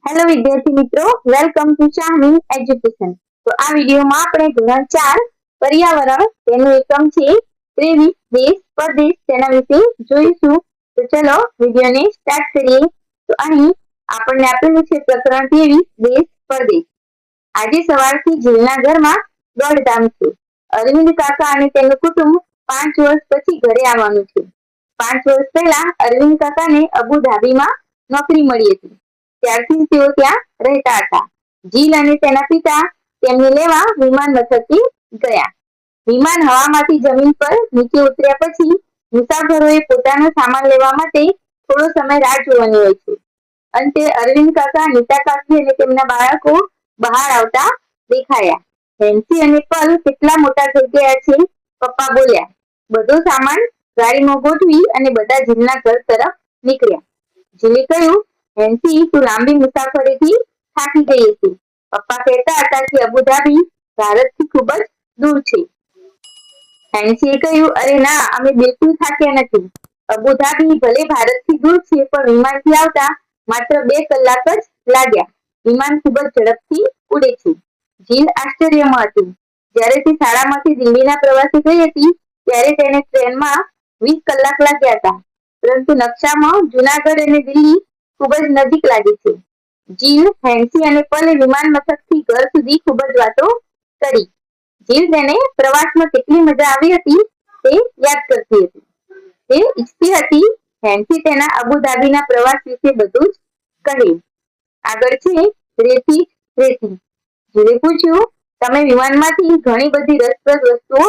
Hello વિદ્યાર્થી મિત્રો, welcome to શાહની એજ્યુકેશન। તો આ વિડીયોમાં આપણે ધોરણ 4 પર્યાવરણ તેનું એકમ છે 23 દેશ પરદેશ તેના વિશે જોઈશું। તો ચલો વિડીયોને સ્ટાર્ટ કરીએ। તો અહીં આપણને આપેલું છે પ્રકરણ 23 દેશ પરદેશ। આજે સવારથી જીલના ઘરમાં દોડધામ છે। અરવિંદ કાકા અને તેનું કુટુંબ 5 વર્ષ પછી ઘરે આવવાનું છે। 5 વર્ષ પહેલા અરવિંદ કાકાને અબુધાબીમાં નોકરી મળી હતી। ત્યારથી તેઓ ત્યાં રહેતા હતા। જીલ અને તેના પિતા તેમને લેવા વિમાન મથકે ગયા। વિમાન હવામાંથી જમીન પર નીચે ઉતર્યા પછી મુસાફરોએ પોતાનો સામાન લેવા માટે થોડો સમય રાહ જોવાની હોય છે। અંતે અરવિંદ કાકા, નીતા કાકી અને તેમના બાળકો બહાર આવતા દેખાયા। હેન્સી અને પલ કેટલા મોટા થઈ ગયા છે, પપ્પા બોલ્યા। બધો સામાન ગાડીમાં ગોઠવી અને બધા જીલના ઘર તરફ નીકળ્યા। જીલે કહ્યું, હેન્સી, તું લાંબી મુસાફરીથી થાકી ગઈ હતી। પપ્પા કહેતા હતા કે અબુધાબી ભારતથી ખૂબ જ દૂર છે। હેન્સીએ કહ્યું, અરે ના, અમે બિલકુલ થાક્યા નથી। અબુધાબી ભલે ભારતથી દૂર છે, પણ વિમાનથી આવતા માત્ર 2 કલાક જ લાગ્યા। વિમાન ખૂબ જ ઝડપથી ઉડે છે। જીલ આશ્ચર્યમાં હતી। જ્યારે તે શાળામાંથી દિલ્હીના પ્રવાસે ગઈ હતી ત્યારે તેને ટ્રેનમાં 20 કલાક લાગ્યા હતા, પરંતુ નકશામાં જુનાગઢ અને દિલ્હી ખૂબ જ નજીક લાગે છે। જીલ, હેન્સી અને પલે વિમાન મથકથી ઘર સુધી ખૂબ જ વાતો કરી। જીલ તેને પ્રવાસમાં કેટલી મજા આવી હતી તે યાદ કરતી હતી। તે ઈચ્છતી હતી હેન્સી તેના અબુધાબીના પ્રવાસ વિશે બધું જ કહે। આગળ છે રેતી રેતી। જીલે પૂછ્યું, તમે વિમાનમાંથી ઘણી બધી રસપ્રદ વસ્તુઓ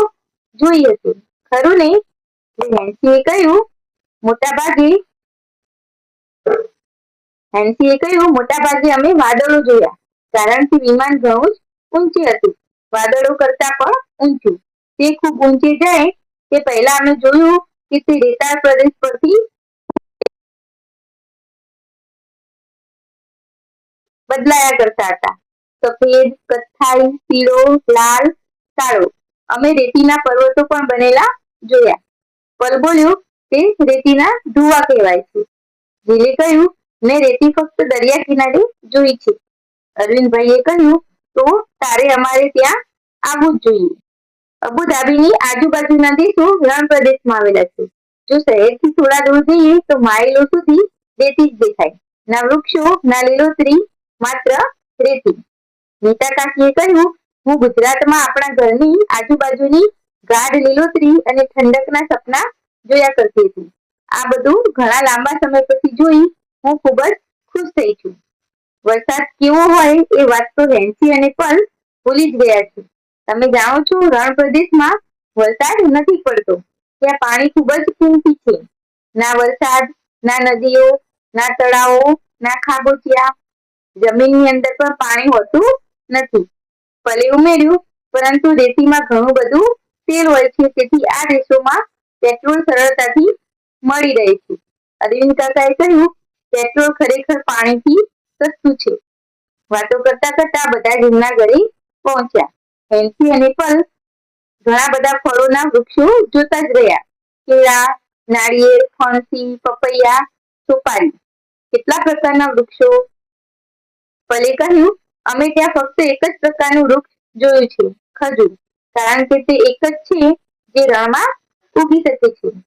જોઈ હશે, ખરું ને? હેન્સીએ કહ્યું, મોટા ભાગે અમે વાદળો જોયા, કારણ કે વિમાન ઘણું જ ઊંચે હતું, વાદળો કરતા પણ ઊંચું। તે ખૂબ ઊંચે જાય તે પહેલા અમે જોયું કે તે રેતાળ પ્રદેશ પરથી બદલાયા કરતા હતા, સફેદ, કથ્થાઈ, પીળો, લાલ, કાળો। અમે રેતીના પર્વતો પણ બનેલા જોયા। પલ બોલ્યો, તે રેતીના ધુવા કહેવાય છે। જીલે કહ્યું, મેં રેતી ફક્ત દરિયા કિનારે જોઈ છે। અરવિંદભાઈએ કહ્યું, તો તારે અમારે ત્યાં આવવું જ જોઈએ। અબુધાબીની આજુબાજુના દેશો રણ પ્રદેશમાં આવેલા છે। જો શહેરથી થોડા દૂર જઈએ તો માઇલો સુધી રેતી જ દેખાય, ના વૃક્ષો, ના લીલોતરી, માત્ર રેતી। નીતા કાકીએ કહ્યું, હું ગુજરાતમાં આપણા ઘરની આજુબાજુની ગાઢ લીલોતરી અને ઠંડકના સપના જોયા કરતી હતી। આ બધું ઘણા લાંબા સમય પછી જોઈ હું ખૂબ જ ખુશ થઈ છું। વરસાદ કેવો હોય એ વાત તો હેન્સી અને પલ ભૂલી જ ગયા છે। તમે જાણો છો, રણ પ્રદેશમાં વરસાદ નથી પડતો, ત્યાં પાણી ખૂબ જ કિંમતી છે। ના વરસાદ, ના નદીઓ, ના તળાવો, ના ખાબોચિયા, જમીનની અંદર પણ પાણી હોતું નથી। પલે ઉમેર્યું, પરંતુ રેતીમાં ઘણું બધું તેલ હોય છે, તેથી આ દેશોમાં પેટ્રોલ સરળતાથી મળી રહે છે। અરવિંદ કાકાએ કહ્યું, પેટ્રોલ ખરેખર પાણીથી સસ્તું છે। વાતો કરતા કરતા બધા જીલના ઘરે પહોંચ્યા। હેન્સી અને પલ ઘણા બધા ફળોના વૃક્ષો જોતા જ રહ્યા। કેળા, નાળિયેર, ફણસી, પપૈયા, સોપારી, કેટલા પ્રકારના વૃક્ષો! પલે કહ્યું, અમે ત્યાં ફક્ત એક જ પ્રકારનું વૃક્ષ જોયું છે, ખજૂર, કારણ કે તે એક જ છે જે રણમાં ઉગી શકે છે।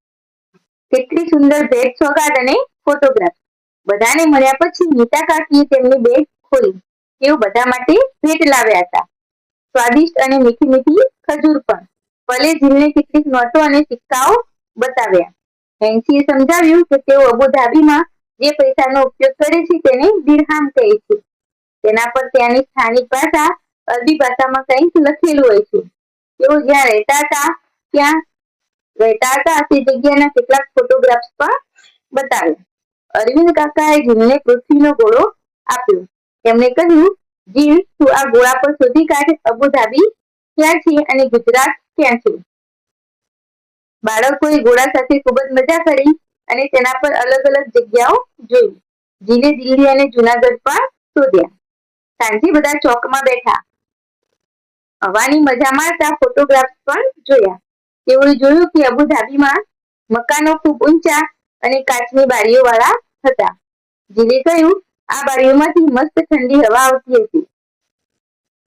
કેટલી સુંદર ભેટ સોગાદ અને ફોટોગ્રાફ। બધાને મળ્યા પછી નીતા કાકીએ તેમની બેગ ખોલી। તેઓ બધા માટે ભેટ લાવ્યા હતા, સ્વાદિષ્ટ અને મીઠી મીઠી ખજૂર પણ। પલે જીલને કેટલીક નોટો અને સિક્કાઓ બતાવ્યા। હેન્સીએ સમજાવ્યું કે તેઓ અબુધાબીમાં જે પૈસાનો ઉપયોગ કરે છે તેને દિરહામ કહે છે। તેના પર ત્યાંની સ્થાનિક ભાષા અરબી ભાષામાં કંઈક લખેલું હોય છે। તેઓ જ્યાં રહેતા હતા તે જગ્યાના કેટલાક ફોટોગ્રાફ્સ પણ બતાવ્યા। અરવિંદ કાકાએ જીલને પૃથ્વીનો ગોળો આપ્યો। તેમણે કહ્યું, જીલ, તું આ ગોળા પર શોધી કાઢ અબુધાબી ક્યાં છે અને ગુજરાત ક્યાં છે। બાળકોએ ગોળા સાથે ખૂબ જ મજા કરી અને તેના પર અલગ અલગ જગ્યાઓ જોઈ। જીલે દિલ્હી અને જુનાગઢ પણ શોધ્યા। સાંજે બધા ચોકમાં બેઠા, હવાની મજા માણતા ફોટોગ્રાફ્સ પણ જોયા। તેઓએ જોયું કે અબુધાબીમાં મકાનો ખૂબ ઊંચા અને કાચની બારીઓ વાળા હતા। જીલે કહ્યું, આ બારીઓમાંથી મસ્ત ઠંડી હવા આવતી હતી.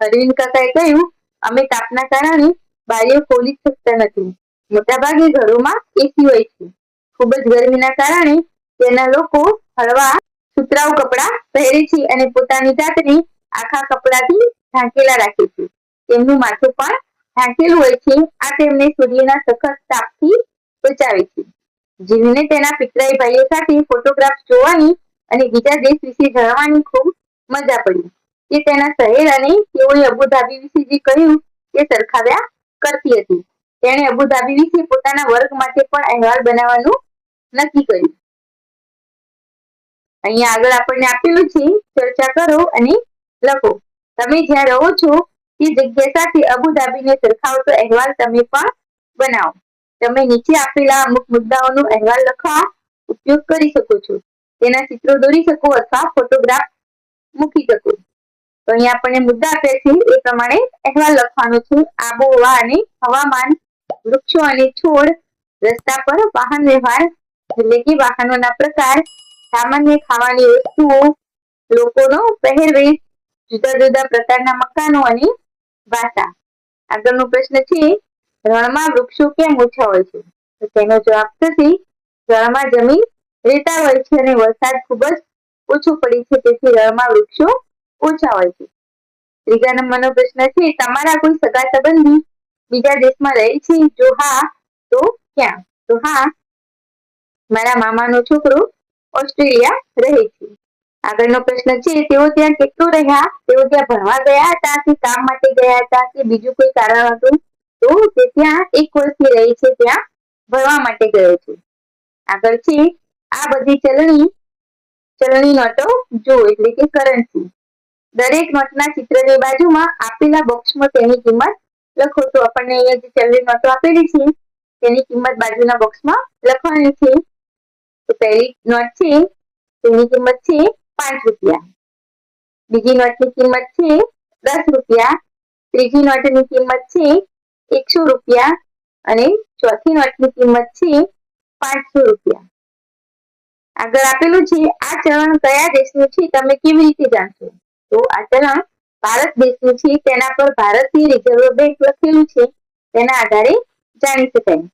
અરવિંદ કાકાએ કહ્યું, અમે તાપના કારણે બારીઓ ખોલી શકતા નથી. મોટાભાગે ઘરોમાં એસી હોય છે. ખૂબ જ ગરમીના કારણે તેના લોકો હળવા સુતરાઉ કપડાં પહેરે છે અને પોતાની જાતને આખા કપડાથી ઢાંકેલા રાખે છે. તેમનું માથું પણ ઢાંકેલું હોય છે. આ તેમને સૂર્યના સખત તાપથી બચાવે છે. જીવને તેના પિતરાઈ ભાઈઓ સાથે ફોટોગ્રાફ જોવાની અને બીજા દેશ વિશે જાણવાની ખૂબ મજા પડી. તે તેના શહેર અને તેઓએ અબુધાબી વિશે જે કહ્યું તે સરખાવ્યા કરતી હતી. તેણે અબુધાબી વિશે પોતાના વર્ગ માટે પણ અહેવાલ બનાવવાનું નક્કી કર્યું. અહીંયા આગળ આપણને આપેલું છે, ચર્ચા કરો અને લખો. તમે જ્યાં રહો છો તે જગ્યા સાથે અબુધાબીને સરખાવતો અહેવાલ તમે પણ બનાવો. તમે નીચે આપેલા અમુક મુદ્દાઓનો અહેવાલ લખવા ઉપયોગ કરી શકો છો. તેના ચિત્રો દોરી શકો અથવા ફોટોગ્રાફ મૂકી શકો. તો અહીંયા આપણને મુદ્દા આપ્યા છે એ પ્રમાણે અહેવાલ લખવાનો છે. આબોહવા અને હવામાન, વૃક્ષો અને છોડ, રસ્તા પર વાહન વ્યવહાર એટલે કે વાહનોના પ્રકાર, સામાન્ય ખાવાની વસ્તુઓ, લોકોનો પહેરવેશ, જુદા જુદા પ્રકારના મકાનો અને ભાષા. આગળનો પ્રશ્ન છે, રણમાં વૃક્ષો કેમ ઓછા હોય છે? તો તેનો જવાબ થશે, રણમાં જમીન રેતાળ હોય છે અને વરસાદ ખૂબ જ ઓછો પડે છે, તેથી રણમાં વૃક્ષો ઓછા હોય છે. ત્રીજા નંબરનો પ્રશ્ન છે, તમારા કોઈ સગા સંબંધી બીજા દેશમાં રહે છે? જો હા તો ક્યાં? તો હા, મારા મામાનો છોકરો ઓસ્ટ્રેલિયા રહે છે. આગળનો પ્રશ્ન છે, તેઓ ત્યાં કેટલું રહ્યા? તેઓ ત્યાં ભણવા ગયા હતા કે કામ માટે ગયા હતા કે બીજું કોઈ કારણ હતું? તો તે ત્યાં 1 વર્ષથી રહે છે, ત્યાં ભણવા માટે ગયો છે. આગળ છે, આ બધી ચલણી નોટો જો એટલે કે કરન્સી. દરેક નોટના ચિત્રની બાજુમાં આપેલા બોક્સમાં તેની કિંમત લખો. તો આપણને અહીંયા જે ચલણી નોટો આપેલી છે તેની કિંમત બાજુના બોક્સમાં લખવાની છે. તો પહેલી નોટ છે તેની કિંમત છે 5 રૂપિયા. બીજી નોટની કિંમત છે 10 રૂપિયા. ત્રીજી નોટની કિંમત છે 100 રૂપિયા અને ચોથી નોટની કિંમત છે 500 રૂપિયા. આગળ આપેલું છે, આ ચલણ કયા દેશનું છે તમે કેવી રીતે જાણશો? તો આ ચલણ ભારત દેશનું છે. તેના પર ભારતીય રિઝર્વ બેંક લખેલું છે. તેના આધારે જાણી શકાય.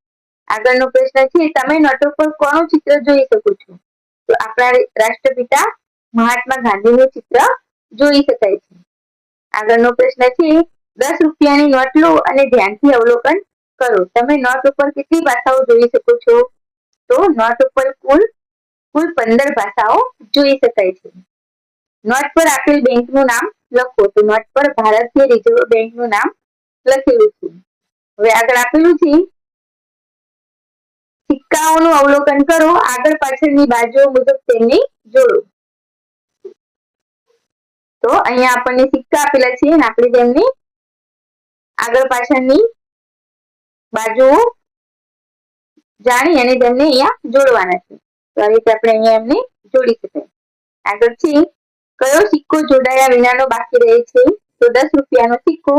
આગળનો પ્રશ્ન છે, તમે નોટો પર કોનું ચિત્ર જોઈ શકો છો? તો આપણા રાષ્ટ્રપિતા મહાત્મા ગાંધીનું ચિત્ર જોઈ શકાય છે. આગળનો પ્રશ્ન છે, 10 રૂપિયાની નોટ લો અને ધ્યાનથી અવલોકન કરો. તમે નોટ ઉપર કેટલી ભાષાઓ જોઈ શકો છો? તો નોટ ઉપર કુલ 15 ભાષાઓ જોઈ શકાય છે. નોટ પર આપેલ બેંકનું નામ લખો. તો નોટ પર ભારતીય રિઝર્વ બેંકનું નામ લખેલું છે. હવે આગળ આપેલું છે, સિક્કાઓનું અવલોકન કરો. આગળ પાછળની બાજુઓ મુજબ તેમને જોડો. તો અહીંયા આપણને સિક્કા આપેલા છે અને આપણે તેમને આગળ પાછળની બાજુઓ જાણી અને તેમને અહીંયા જોડવાના છે. તો આ રીતે આપણે અહીંયા એમને જોડી શકાય. આગળ છે, કયો સિક્કો જોડાયા વિનાનો બાકી રહે છે? તો 10 રૂપિયાનો સિક્કો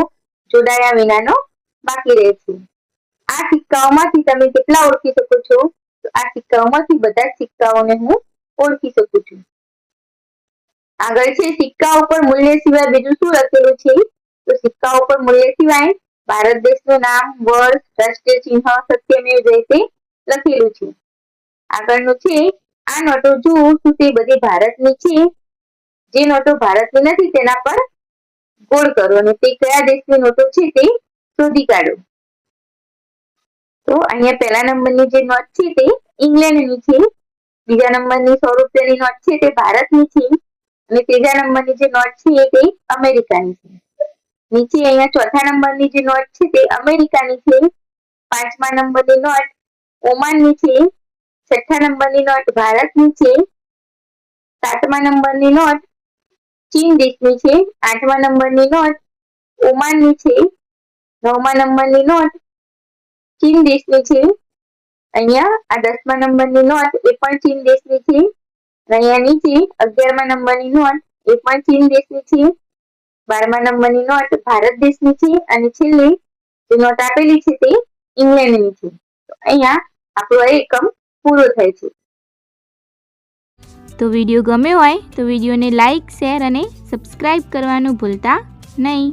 જોડાયા વિનાનો બાકી રહે છે. આ સિક્કાઓમાંથી તમે કેટલા ઓળખી શકો છો? તો આ સિક્કાઓમાંથી બધા જ સિક્કાઓને હું ઓળખી શકું છું. આગળ છે, સિક્કા ઉપર મૂલ્ય સિવાય બીજું શું લખેલું છે? તો સિક્કા ઉપર મૂલ્ય સિવાય ભારત દેશનું નામ, વર્ષ, રાષ્ટ્રીય ચિહ્ન, સત્યમેવ જયતે લખેલું છે. આગળનું છે, આ નોટો જુઓ શું તે બધી ભારતની છે? જે નોટો ભારતની નથી તેના પર ગોળ કરો અને તે કયા દેશની નોટો છે તે શોધી કાઢો. તો અહીંયા પહેલા નંબરની જે નોટ છે તે ઇંગ્લેન્ડની છે. બીજા નંબરની 100 રૂપિયાની નોટ છે તે ભારતની છે અને ત્રીજા નંબરની જે નોટ છે તે અમેરિકાની છે. નીચે અહીંયા ચોથા નંબરની જે નોટ છે તે અમેરિકાની છે. પાંચમા નંબરની નોટ ઓમાનની છે. છઠ્ઠા નંબરની નોટ ભારતની છે. સાતમા નંબરની નોટ ચીન દેશની છે. આઠમા નંબરની નોટ ઓમાનની છે. નવમા નંબરની નોટ ચીન દેશની છે. અહીંયા આ 10મા નંબરની નોટ એ પણ ચીન દેશની છે. અહીંયા નીચે 11મા નંબરની નોટ એ પણ ચીન દેશની છે. 12મા નંબરની નોટ ભારત દેશની છે અને છેલ્લે જે નોટ આપેલી છે તે ઇંગ્લેન્ડની છે. તો અહીંયા આપણો એકમ પૂરો થાય છે. તો વિડીયો ગમ્યો હોય તો વિડીયોને લાઇક, શેર અને સબસ્ક્રાઈબ કરવાનું ભૂલતા નહીં.